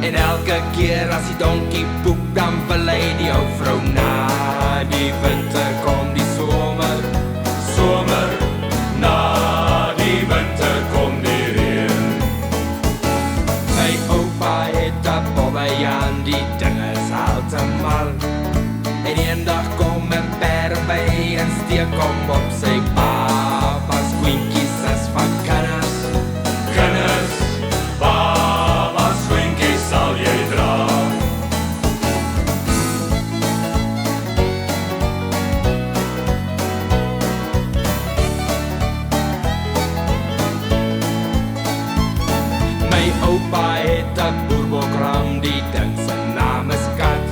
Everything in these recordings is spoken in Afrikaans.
En elke keer as die donkie poep, dan wil hy die ou vrou na. Die winter kom die somer, somer, na die winter kom die reën. My oupa het 'n bobbejaan, die ding is heeltemal. En eendag kom 'n perd by en steek hom op sy papa's kwinkies as van kinders, kinders. Papa's kwinkies sal jy dra. My oupa het 'n boerbokram, die ding se naam is Kat.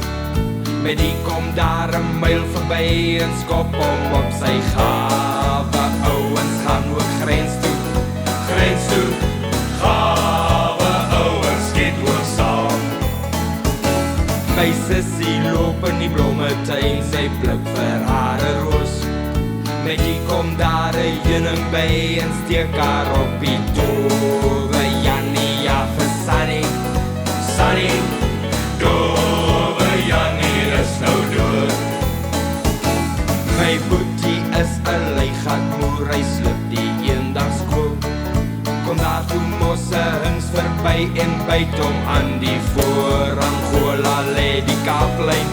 Met die kom daar 'n myl verby en skop hom op sy gawe. Ouens gaan ook grens toe, grens toe. Gawe ouens skiet ook saam. My sussie loop in die blommetuin, sy pluk vir haar 'n roos. Met die kom daar 'n heuning by en steek haar op die dowe. Jannie, ja vir Sunny, Sunny, dowe Jannie is nou dood. My boetie is 'n leigatmoer, hy slip die eendag skool. Kom daar toe mos 'n hings verby en byt hom aan die voor. Angola lê die Kaaplyn,